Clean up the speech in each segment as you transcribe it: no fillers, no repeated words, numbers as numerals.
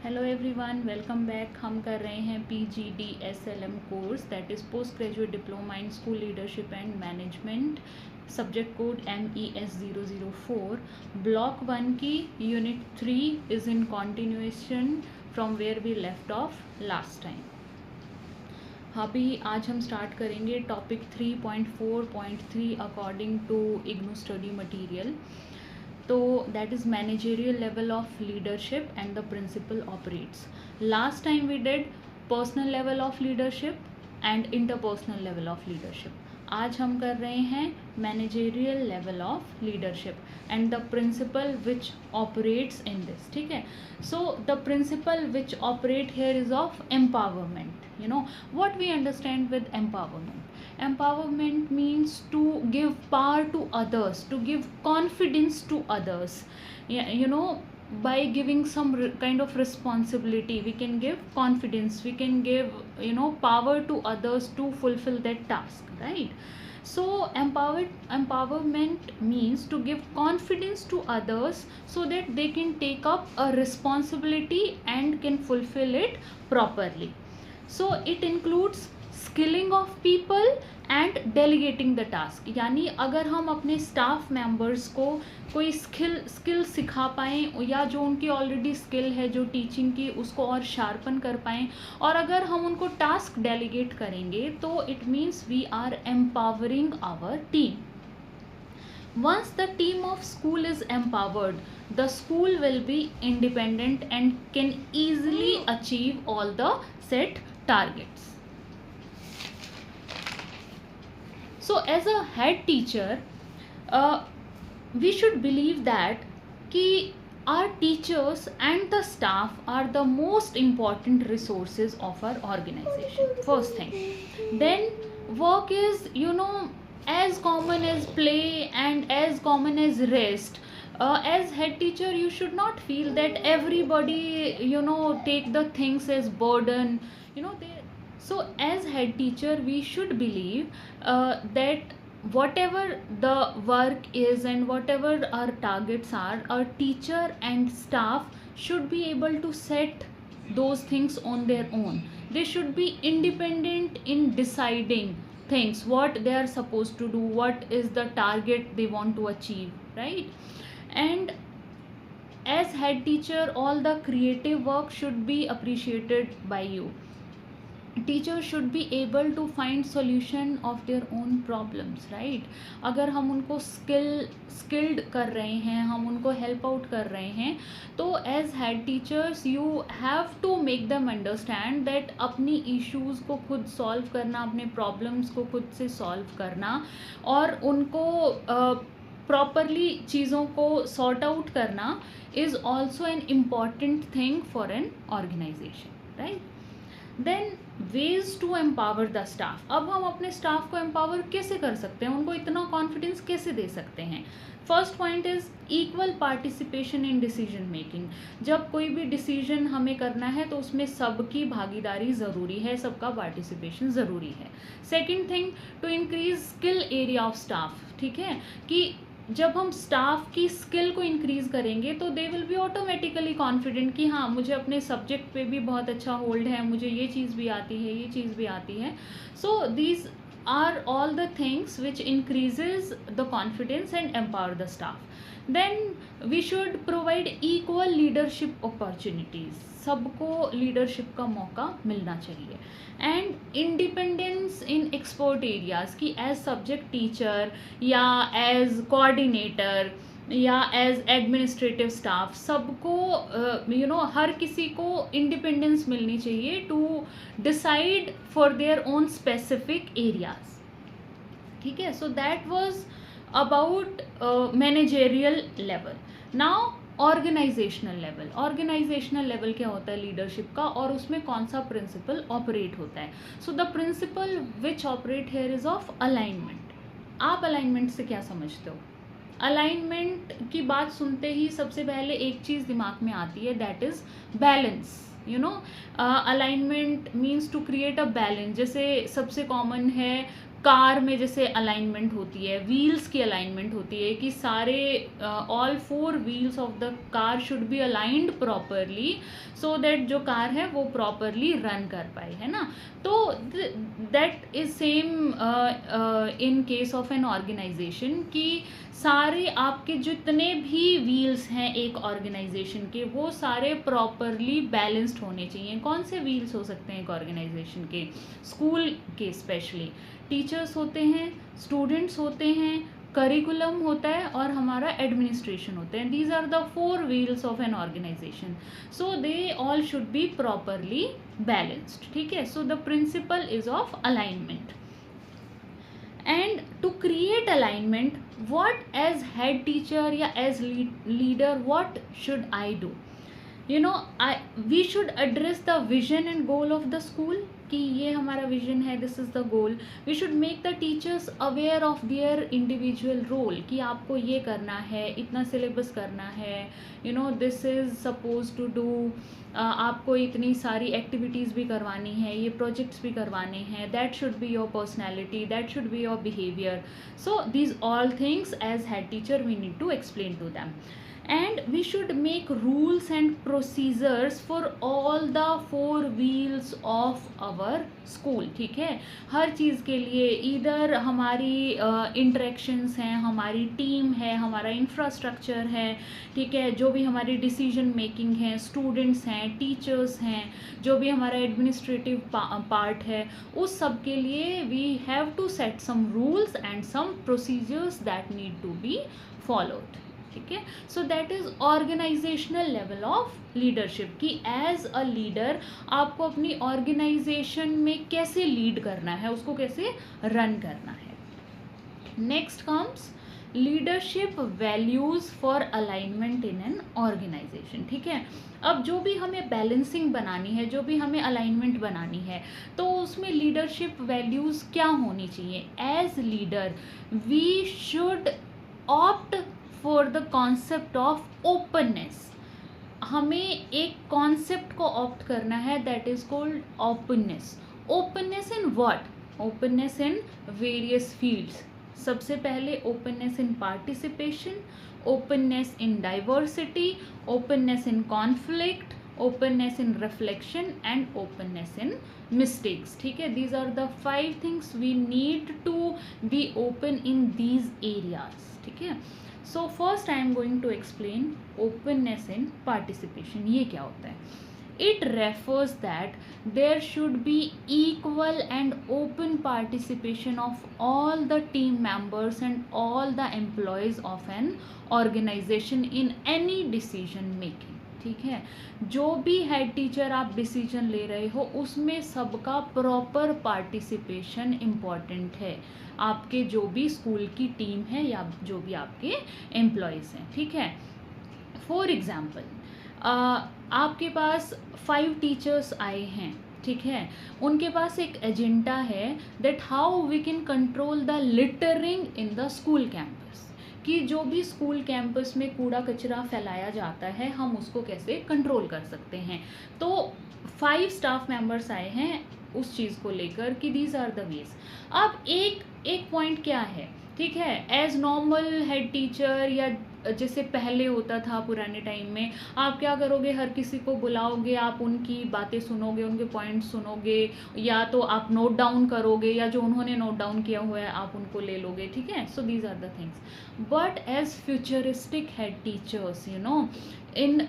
Hello everyone, welcome back. हम कर रहे हैं PGDSLM course, that is post graduate diploma in school leadership and management, subject code MES004। Block 1 की unit 3 is in continuation from where we left off last time. अभी आज हम start करेंगे topic 3.4.3 according to IGNOU study material. तो that is managerial level of leadership and the principal operates. Last time we did personal level of leadership and interpersonal level of leadership. आज हम कर रहे हैं managerial level of leadership and the principal which operates in this. ठीक है, so the principal which operate here is of empowerment. You know what we understand with empowerment means to give power to others, to give confidence to others. Yeah, by giving some kind of responsibility we can give confidence, we can give power to others to fulfill that task, right? So empowerment means to give confidence to others so that they can take up a responsibility and can fulfill it properly. So it includes skilling of people and delegating the task. यानी अगर हम अपने staff members को कोई skill सिखा पाएँ या जो उनकी ऑलरेडी स्किल है जो टीचिंग की उसको और शार्पन कर पाएँ, और अगर हम उनको टास्क डेलीगेट करेंगे तो it means we are empowering our team. Once the team of school is empowered, the school will be independent and can easily achieve all the set targets. So as a head teacher, we should believe that कि our teachers and the staff are the most important resources of our organization. First thing. Then work is as common as play and as common as rest. As head teacher you should not feel that everybody take the things as burden. So as head teacher we should believe that whatever the work is and whatever our targets are, our teacher and staff should be able to set those things on their own. They should be independent in deciding things, what they are supposed to do, what is the target they want to achieve, right? And as head teacher all the creative work should be appreciated by you. Teachers should be able to find solution of their own problems, right? अगर हम उनको skilled कर रहे हैं, हम उनको help out कर रहे हैं, तो as head teachers you have to make them understand that अपनी issues को खुद solve करना, अपने problems को खुद से solve करना और उनको properly चीज़ों को sort out करना is also an important thing for an organization, right? Then ways to empower the staff. अब हम अपने स्टाफ को एम्पावर कैसे कर सकते हैं, उनको इतना कॉन्फिडेंस कैसे दे सकते हैं? First point is equal participation in decision making. जब कोई भी डिसीजन हमें करना है तो उसमें सबकी भागीदारी ज़रूरी है, सबका पार्टिसिपेशन ज़रूरी है. Second thing, to increase skill area of staff. ठीक है, कि जब हम स्टाफ की स्किल को इंक्रीज करेंगे तो they will be automatically confident कि हाँ मुझे अपने सब्जेक्ट पे भी बहुत अच्छा होल्ड है, मुझे ये चीज़ भी आती है, ये चीज़ भी आती है. So these are all the things which increases the confidence and empower the staff. Then we should provide equal leadership opportunities. सबको लीडरशिप का मौका मिलना चाहिए. And independence in expert areas की एज सब्जेक्ट टीचर या एज कोऑर्डिनेटर या as administrative staff सबको हर किसी को इंडिपेंडेंस मिलनी चाहिए to decide for their own specific areas. ठीक है, so that was about managerial level. Now organisational level. Organisational level क्या होता है लीडरशिप का और उसमें कौन सा प्रिंसिपल ऑपरेट होता है? So the principal which operate here is of alignment. आप अलाइनमेंट से क्या समझते हो? अलाइनमेंट की बात सुनते ही सबसे पहले एक चीज़ दिमाग में आती है, that is balance. Alignment means to create a balance. जैसे सबसे कॉमन है कार में जैसे अलाइनमेंट होती है, व्हील्स की अलाइनमेंट होती है कि सारे all 4 wheels of the car should be aligned properly, so that जो कार है वो प्रॉपरली रन कर पाए, है ना। तो that is same in case of an organisation कि सारे आपके जितने भी व्हील्स हैं एक ऑर्गेनाइजेशन के, वो सारे प्रॉपरली बैलेंस्ड होने चाहिए। कौन से व्हील्स हो सकते हैं एक ऑर्गेनाइजेशन के? स्कूल के स्पेशली टीचर्स होते हैं, स्टूडेंट्स होते हैं, करिकुलम होता है और हमारा एडमिनिस्ट्रेशन होते हैं। These are the 4 wheels of an organisation, so they all should be properly balanced, ठीक है। So the principle is of alignment. And to create alignment, what as head teacher या as leader what should I do? You know, we should address the vision and goal of the school कि ये हमारा vision है, this is the goal. We should make the teachers aware of their individual role कि आपको ये करना है, इतना सिलेबस करना है, you know this is suppose to do, आपको इतनी सारी एक्टिविटीज़ भी करवानी है, ये प्रोजेक्ट्स भी करवाने हैं, that should be your personality, that should be your behaviour. So these all things as head teacher we need to explain to them. And we should make rules and procedures for all the 4 wheels of our school, ठीक है। हर चीज़ के लिए इधर हमारी interactions हैं, हमारी team है, हमारा इंफ्रास्ट्रक्चर है, ठीक है, जो भी हमारी डिसीजन मेकिंग है, स्टूडेंट्स हैं, टीचर्स हैं, जो भी हमारा एडमिनिस्ट्रेटिव पार्ट है, उस सब के लिए we have to set some rules and some procedures that need to be followed, ठीक है। So that is organisational level of leadership कि एज अ लीडर आपको अपनी ऑर्गेनाइजेशन में कैसे लीड करना है, उसको कैसे रन करना है। Next comes leadership values for alignment in an organisation, ठीक है। अब जो भी हमें बैलेंसिंग बनानी है, जो भी हमें अलाइनमेंट बनानी है, तो उसमें लीडरशिप वैल्यूज क्या होनी चाहिए? As leader we should opt for the concept of openness. हमें एक कॉन्सेप्ट को ऑप्ट करना है that is called openness. Openness in what? Openness in various fields. सबसे पहले openness in participation, openness in diversity, openness in conflict, openness in reflection and openness in mistakes, ठीक है। These are the 5 things we need to be open in these areas, ठीक है। So first I am going to explain openness in participation. ये क्या होता है? It refers that there should be equal and open participation of all the team members and all the employees of an organisation in any decision making, ठीक है। जो भी head teacher आप decision ले रहे हो उसमें सबका प्रॉपर पार्टिसिपेशन इम्पॉर्टेंट है, आपके जो भी स्कूल की टीम है या जो भी आपके एम्प्लॉयज़ हैं, ठीक है। फॉर एग्जाम्पल आपके पास 5 टीचर्स आए हैं, ठीक है, उनके पास एक एजेंडा है that how we can control the littering in the school campus, कि जो भी स्कूल कैंपस में कूड़ा कचरा फैलाया जाता है हम उसको कैसे कंट्रोल कर सकते हैं। तो 5 स्टाफ मेंबर्स आए हैं उस चीज़ को लेकर कि दीज आर द वेज। अब एक पॉइंट क्या है, ठीक है, एज नॉर्मल हेड टीचर या जैसे पहले होता था पुराने टाइम में, आप क्या करोगे, हर किसी को बुलाओगे, आप उनकी बातें सुनोगे, उनके पॉइंट्स सुनोगे, या तो आप नोट डाउन करोगे या जो उन्होंने नोट डाउन किया हुआ है आप उनको ले लोगे, ठीक है। So these are the things. But as futuristic head teachers, you know, in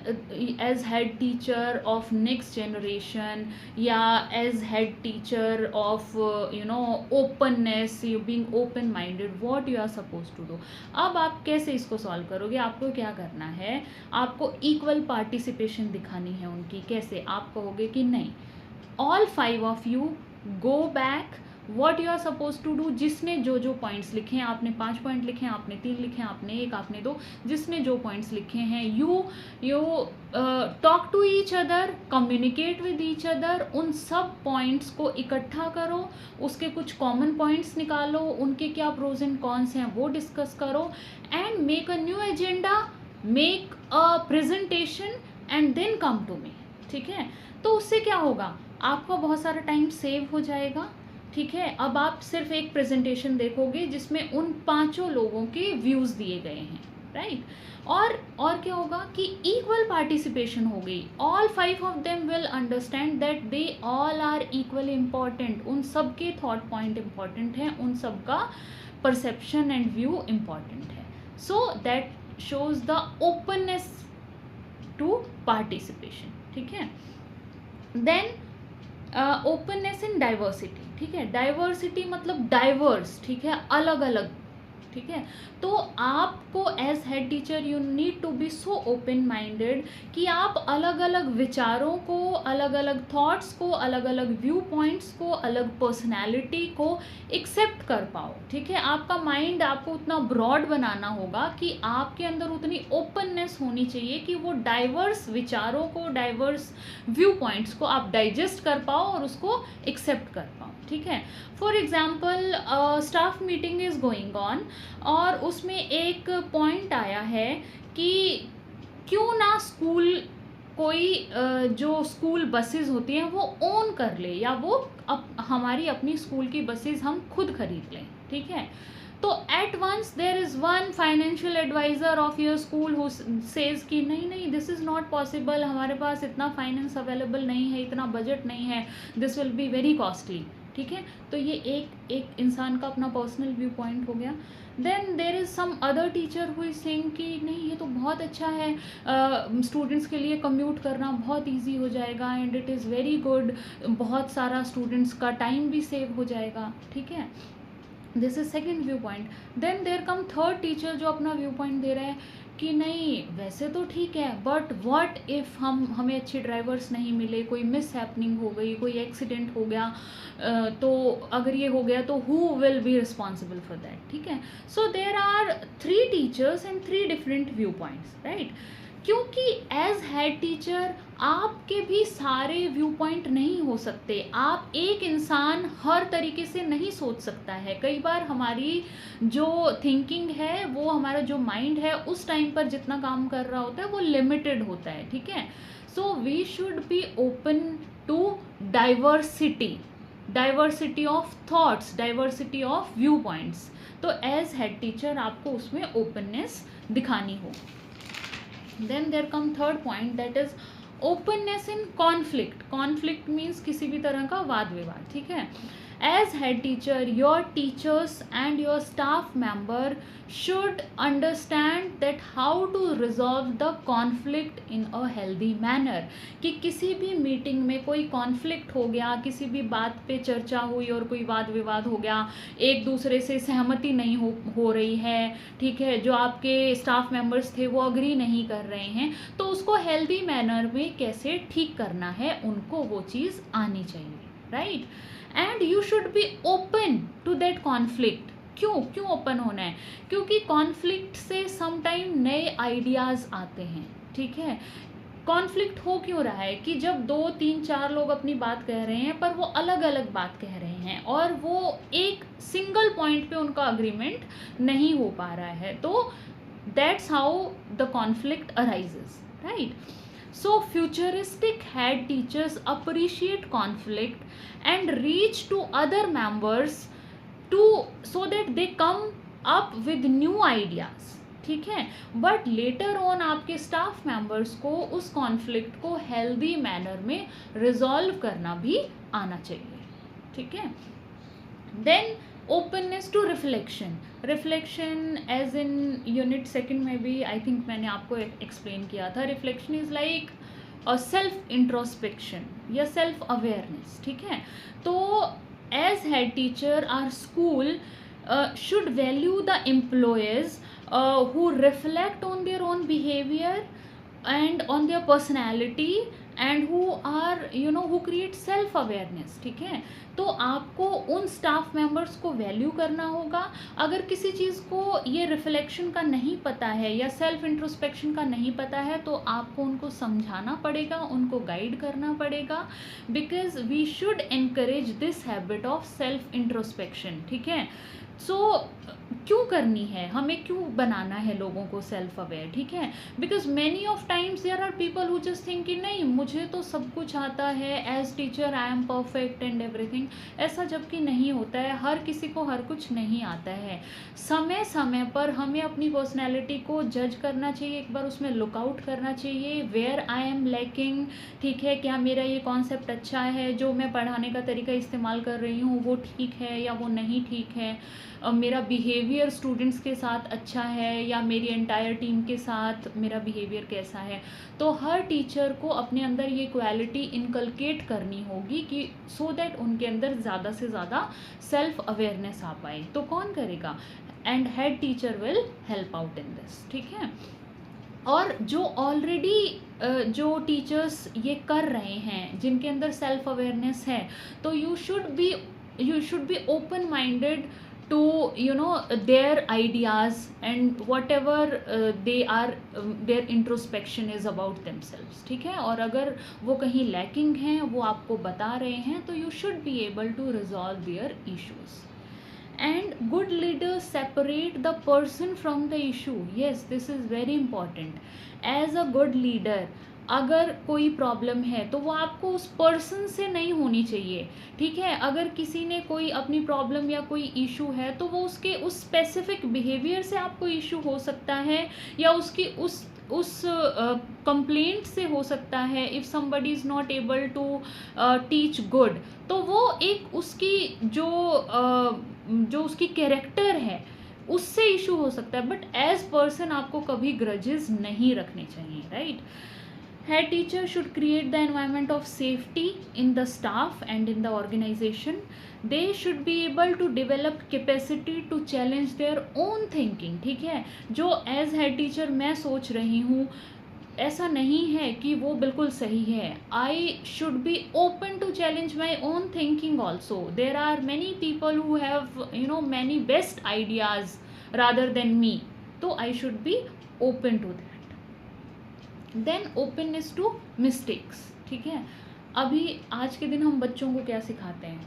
as head teacher of next generation या as head teacher of you know openness, you being open minded, what you are supposed to do। अब आप कैसे इसको solve करोगे? आपको क्या करना है, आपको इक्वल पार्टिसिपेशन दिखानी है उनकी। कैसे? आप कहोगे कि नहीं, all 5 of you go back, what you are suppose to do. जिसने जो जो पॉइंट्स लिखे हैं, आपने 5 पॉइंट लिखे हैं, आपने 3 लिखे हैं, आपने 1, आपने 2, जिसने जो पॉइंट्स लिखे हैं, you talk to each other, communicate with each other, उन सब पॉइंट्स को इकट्ठा करो, उसके कुछ कॉमन पॉइंट्स निकालो, उनके क्या प्रोज एंड कॉन्स हैं वो डिस्कस करो, and make a new agenda, make a presentation and then come to me, ठीक है। तो उससे क्या होगा, आपका बहुत सारा टाइम सेव हो जाएगा, ठीक है, अब आप सिर्फ एक प्रेजेंटेशन देखोगे जिसमें उन पांचों लोगों के व्यूज दिए गए हैं, राइट। और क्या होगा कि इक्वल पार्टिसिपेशन हो गई, all 5 of them will understand that they all are equally important, उन सब के थॉट पॉइंट इम्पॉर्टेंट हैं, उन सब का परसेप्शन एंड व्यू इम्पॉर्टेंट है। So that shows the openness to participation, ठीक है। देन ओपननेस इन डाइवर्सिटी, ठीक है, डाइवर्सिटी मतलब डाइवर्स, ठीक है, अलग अलग, ठीक है। तो आपको as head teacher you need to be so open minded कि आप अलग अलग विचारों को, अलग अलग थॉट्स को, अलग अलग व्यू पॉइंट्स को, अलग पर्सनैलिटी को एक्सेप्ट कर पाओ, ठीक है। आपका माइंड आपको उतना ब्रॉड बनाना होगा कि आपके अंदर उतनी ओपननेस होनी चाहिए कि वो डाइवर्स विचारों को, डाइवर्स व्यू पॉइंट्स को आप डाइजेस्ट कर पाओ और उसको एक्सेप्ट कर पाओ, ठीक है। For example staff meeting is going on और उसमें एक पॉइंट आया है कि क्यों ना स्कूल कोई जो स्कूल बसेस होती हैं वो ओन कर ले, या वो हमारी अपनी स्कूल की बसेस हम खुद खरीद लें, ठीक है। तो at once there is one financial adviser of your school who says कि नहीं नहीं दिस इज़ नॉट पॉसिबल, हमारे पास इतना फाइनेंस अवेलेबल नहीं है, इतना बजट नहीं है, this will be very costly, ठीक है। तो ये एक इंसान का अपना पर्सनल व्यू पॉइंट हो गया। Then there is some other teacher who is saying कि नहीं ये तो बहुत अच्छा है, स्टूडेंट्स के लिए कम्यूट करना बहुत इजी हो जाएगा and it is very good, बहुत सारा स्टूडेंट्स का टाइम भी सेव हो जाएगा, ठीक है। This is second view point. Then there come third teacher जो अपना व्यू पॉइंट दे रहा है कि नहीं वैसे तो ठीक है, बट व्हाट इफ़ हमें अच्छे ड्राइवर्स नहीं मिले, कोई मिस हैपनिंग हो गई, कोई एक्सीडेंट हो गया, तो अगर ये हो गया तो who will be responsible for that, ठीक है। So there are 3 teachers and 3 different view points, right. क्योंकि एज हेड टीचर आपके भी सारे व्यू पॉइंट नहीं हो सकते, आप एक इंसान हर तरीके से नहीं सोच सकता है। कई बार हमारी जो थिंकिंग है, वो हमारा जो माइंड है उस टाइम पर जितना काम कर रहा होता है वो लिमिटेड होता है, ठीक है। So we should be open to diversity, diversity of thoughts, diversity of view points. तो एज हेड टीचर आपको उसमें ओपननेस दिखानी हो। Then there come third point, that is openness in conflict. Conflict means किसी भी तरह का वाद विवाद, ठीक है। As head teacher, your teachers and your staff member should understand that how to resolve the conflict in a healthy manner. कि किसी भी मीटिंग में कोई कॉन्फ्लिक्ट हो गया, किसी भी बात पे चर्चा हुई और कोई वाद विवाद हो गया, एक दूसरे से सहमति नहीं हो रही है, ठीक है, जो आपके स्टाफ मेंबर्स थे वो अग्री नहीं कर रहे हैं, तो उसको हेल्दी मैनर में कैसे ठीक करना है, उनको वो चीज़ आनी चाहिए, right. And you should be open to that conflict. क्यों ओपन होना है? क्योंकि कॉन्फ्लिक्ट से समटाइम नए आइडियाज़ आते हैं, ठीक है। कॉन्फ्लिक्ट हो क्यों रहा है कि जब 2 3 4 लोग अपनी बात कह रहे हैं पर वो अलग अलग बात कह रहे हैं और वो एक सिंगल पॉइंट पे उनका अग्रीमेंट नहीं हो पा रहा है, तो that's how the conflict arises, right. So futuristic head teachers appreciate conflict and reach to other members to so that they come up with new ideas, ठीक है। बट लेटर ऑन आपके स्टाफ मेंबर्स को उस conflict को healthy manner में resolve करना भी आना चाहिए, ठीक है। Then openness to reflection. Reflection as in unit second में भी आई थिंक मैंने आपको एक्सप्लेन किया था। Reflection is like self introspection या सेल्फ अवेयरनेस, ठीक है। तो as head teacher our school should value the employees who reflect on their own behavior and on their personality and who are who create self awareness, ठीक है। तो आपको उन staff members को वैल्यू करना होगा। अगर किसी चीज़ को ये रिफ्लेक्शन का नहीं पता है या सेल्फ इंट्रोस्पेक्शन का नहीं पता है तो आपको उनको समझाना पड़ेगा, उनको गाइड करना पड़ेगा, because we should encourage this habit of self introspection, ठीक है। सो क्यों करनी है, हमें क्यों बनाना है लोगों को सेल्फ अवेयर, ठीक है। Because many of times there are people who just think कि नहीं मुझे तो सब कुछ आता है, as teacher I am perfect and everything. ऐसा जबकि नहीं होता है, हर किसी को हर कुछ नहीं आता है। समय समय पर हमें अपनी पर्सनैलिटी को जज करना चाहिए, एक बार उसमें लुकआउट करना चाहिए, वेयर आई एम लैकिंग, ठीक है, क्या मेरा ये कॉन्सेप्ट अच्छा है, जो मैं पढ़ाने का तरीका इस्तेमाल कर रही हूँ वो ठीक है या वो नहीं ठीक है, मेरा बिहेवियर स्टूडेंट्स के साथ अच्छा है या मेरी एंटायर टीम के साथ मेरा बिहेवियर कैसा है। तो हर टीचर को अपने अंदर ये क्वालिटी इनकलकेट करनी होगी कि सो दैट उनके अंदर ज़्यादा से ज़्यादा सेल्फ अवेयरनेस आ पाए। तो कौन करेगा, and head teacher will help out in this, ठीक है। और जो ऑलरेडी जो टीचर्स ये कर रहे हैं, जिनके अंदर सेल्फ अवेयरनेस है, तो you should be open minded to their ideas and whatever their introspection is about themselves, ठीक है। और अगर वो कहीं lacking हैं, वो आपको बता रहे हैं, तो you should be able to resolve their issues. And good leaders separate the person from the issue. Yes, this is very important. As a good leader, अगर कोई प्रॉब्लम है तो वो आपको उस पर्सन से नहीं होनी चाहिए, ठीक है। अगर किसी ने कोई अपनी प्रॉब्लम या कोई इशू है तो वो उसके उस स्पेसिफिक बिहेवियर से आपको इशू हो सकता है, या उसकी उस कंप्लेंट से हो सकता है। If somebody is not able to teach good, तो वो एक उसकी जो उसकी कैरेक्टर है उससे इशू हो सकता है, बट एज पर्सन आपको कभी ग्रजेस नहीं रखने चाहिए, right. Head teacher should create the environment of safety in the staff and in the organization. They should be able to develop capacity to challenge their own thinking, ठीक है। जो as head teacher मैं सोच रही हूँ, ऐसा नहीं है कि वो बिल्कुल सही है। I should be open to challenge my own thinking also. There are many people who have many best ideas rather than me, तो I should be open to that. Then openness to mistakes, ठीक है। अभी आज के दिन हम बच्चों को क्या सिखाते हैं,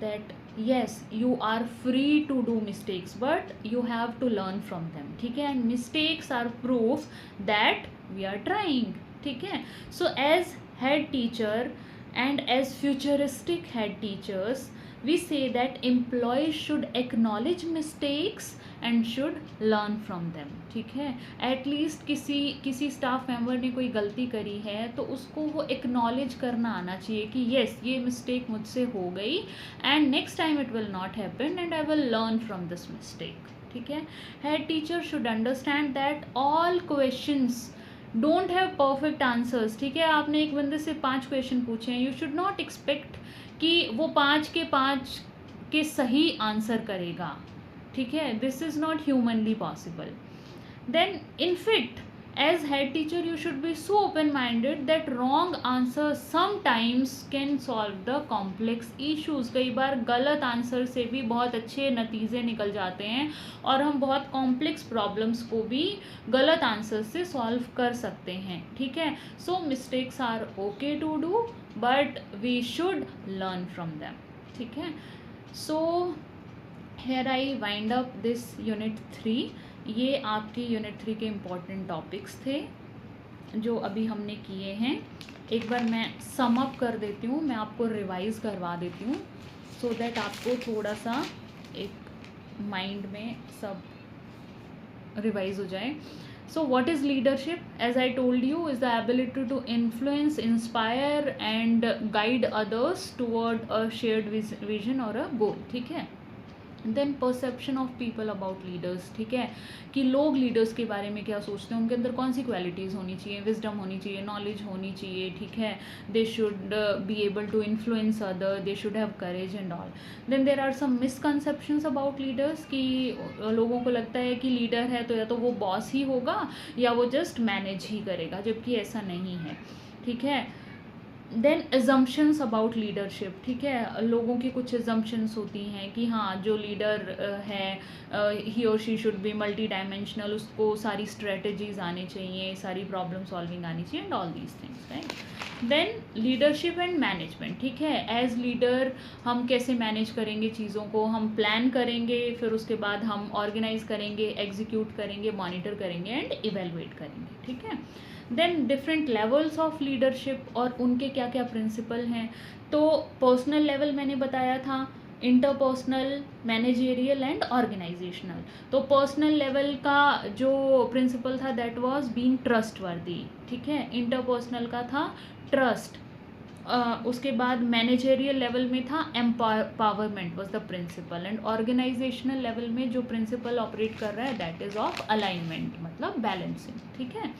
that yes you are free to do mistakes but you have to learn from them, ठीक है। And mistakes are proof that we are trying, ठीक है। So as head teacher and as futuristic head teachers, we say that employees should acknowledge mistakes and should learn from them, ठीक है। At least किसी staff member ने कोई गलती करी है तो उसको वो एक्नॉलेज करना आना चाहिए कि येस ये मिस्टेक मुझसे हो गई and next time it will not happen and I will learn from this mistake, ठीक है। Head teacher should understand that all questions don't have perfect answers, ठीक है। आपने एक बंदे से 5 क्वेश्चन पूछे हैं, यू शुड नॉट एक्सपेक्ट कि वो 5 के 5 के सही आंसर करेगा, ठीक है। This is not humanly possible. Then in fit as head teacher you should be so open minded that wrong answer sometimes can solve the complex issues. कई बार गलत आंसर से भी बहुत अच्छे नतीजे निकल जाते हैं और हम बहुत कॉम्प्लेक्स प्रॉब्लम्स को भी गलत आंसर से सॉल्व कर सकते हैं, ठीक है। So mistakes are okay to do but we should learn from them, ठीक है। So here I wind up this unit 3। ये आपके यूनिट 3 के इम्पॉर्टेंट टॉपिक्स थे जो अभी हमने किए हैं। एक बार मैं सम अप कर देती हूँ, मैं आपको रिवाइज़ करवा देती हूँ सो दैट आपको थोड़ा सा एक माइंड में सब रिवाइज हो जाए। So what is leadership? As I told you is the ability to influence, inspire and guide others toward a shared vision और अ गोल, ठीक है। Then perception of people about leaders, ठीक है, कि लोग लीडर्स के बारे में क्या सोचते हैं, उनके अंदर कौन सी क्वालिटीज़ होनी चाहिए, विजडम होनी चाहिए, नॉलेज होनी चाहिए, ठीक है। They should be able to influence other, they should have courage and all. Then there are some misconceptions about leaders, कि लोगों को लगता है कि लीडर है तो या तो वो बॉस ही होगा या वो जस्ट मैनेज ही करेगा, जबकि ऐसा नहीं है, ठीक है। देन एजम्पशंस अबाउट लीडरशिप, ठीक है। लोगों की कुछ एजम्पशंस होती हैं कि हाँ जो लीडर है ही और she should be multi dimensional, उसको सारी स्ट्रेटजीज आनी चाहिए, सारी प्रॉब्लम सॉल्विंग आनी चाहिए and all these things, right. Then leadership and management, ठीक है, एज लीडर हम कैसे मैनेज करेंगे चीज़ों को, हम प्लान करेंगे, फिर उसके बाद हम ऑर्गेनाइज करेंगे, एग्जीक्यूट करेंगे, मॉनिटर करेंगे एंड इवेलुएट करेंगे, ठीक है। Then different levels of leadership और उनके क्या क्या प्रिंसिपल हैं। तो पर्सनल लेवल मैंने बताया था, इंटरपर्सनल, मैनेजेरियल एंड ऑर्गेनाइजेशनल। तो पर्सनल लेवल का जो प्रिंसिपल था दैट वाज बीइंग ट्रस्टवर्दी, ठीक है। इंटरपर्सनल का था ट्रस्ट। उसके बाद मैनेजेरियल लेवल में था empowerment was the principal, and organisational level में जो प्रिंसिपल ऑपरेट कर रहा है दैट इज़ ऑफ अलाइनमेंट, मतलब बैलेंसिंग, ठीक है।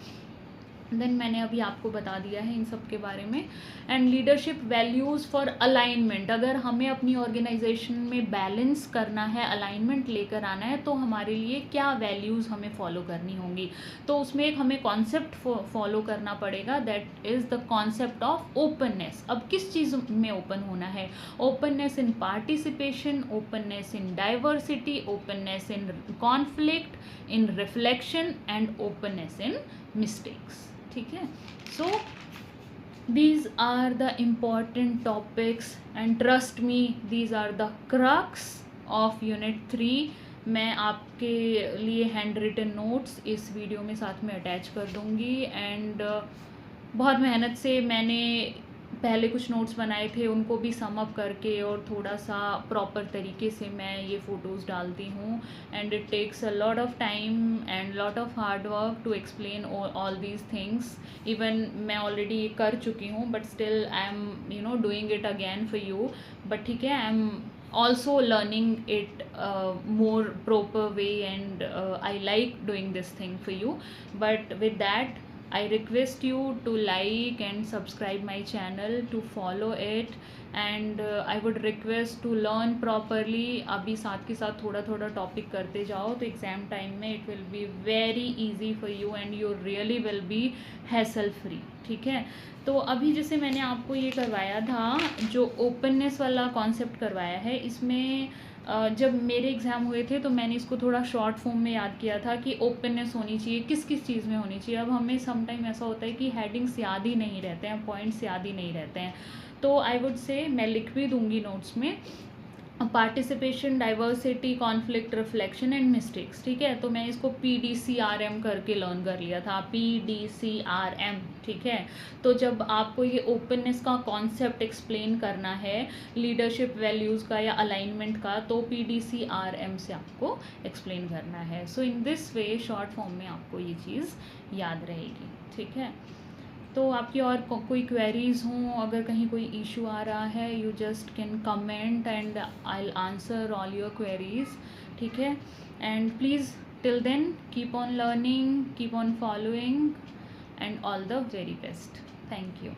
देन मैंने अभी आपको बता दिया है इन सब के बारे में। And leadership values for alignment, अगर हमें अपनी ऑर्गेनाइजेशन में बैलेंस करना है, अलाइनमेंट लेकर आना है, तो हमारे लिए क्या वैल्यूज़ हमें फॉलो करनी होंगी। तो उसमें एक हमें कॉन्सेप्ट फॉलो करना पड़ेगा, that is the concept of openness. अब किस चीज़ में ओपन होना है? Openness in participation, openness in diversity, openness in conflict, in reflection and openness in mistakes, ठीक है। सो these are the important topics and trust me these are the crux of unit 3। मैं आपके लिए हैंड रिटन नोट्स इस video में साथ में attach कर दूँगी। एंड बहुत मेहनत से मैंने पहले कुछ नोट्स बनाए थे, उनको भी सम अप करके और थोड़ा सा प्रॉपर तरीके से मैं ये फ़ोटोज़ डालती हूँ। And it takes a lot of time and lot of hard work to explain all these things. Even मैं ऑलरेडी ये कर चुकी हूँ, but still I am doing it again for you. But ठीक है, I am also learning it more proper way, and I like doing this thing for you। But with that I request you to like and subscribe my channel, to follow it, and I would request to learn properly। अभी साथ के साथ थोड़ा थोड़ा topic करते जाओ, तो exam time में it will be very easy for you and you really will be hassle free, ठीक है। तो अभी जैसे मैंने आपको ये करवाया था, जो ओपननेस वाला कॉन्सेप्ट करवाया है, इसमें जब मेरे एग्ज़ाम हुए थे तो मैंने इसको थोड़ा शॉर्ट फॉर्म में याद किया था कि ओपननेस होनी चाहिए किस किस चीज़ में होनी चाहिए। अब हमें सम टाइम ऐसा होता है कि हेडिंग्स याद ही नहीं रहते हैं, पॉइंट्स याद ही नहीं रहते हैं। तो आई वुड से, मैं लिख भी दूँगी नोट्स में, participation, diversity, conflict, reflection and mistakes, ठीक है। तो मैं इसको PDCRM करके लर्न कर लिया था, PDCRM, ठीक है। तो जब आपको ये ओपननेस का कॉन्सेप्ट एक्सप्लेन करना है, लीडरशिप वैल्यूज़ का या अलाइनमेंट का, तो PDCRM से आपको एक्सप्लेन करना है। So in this way short form में आपको ये चीज़ याद रहेगी, ठीक है। तो आपकी और कोई क्वेरीज़ हों, अगर कहीं कोई इशू आ रहा है, you just can comment and I will answer all your queries, ठीक है। And please till then keep on learning, keep on following, and all the very best. Thank you.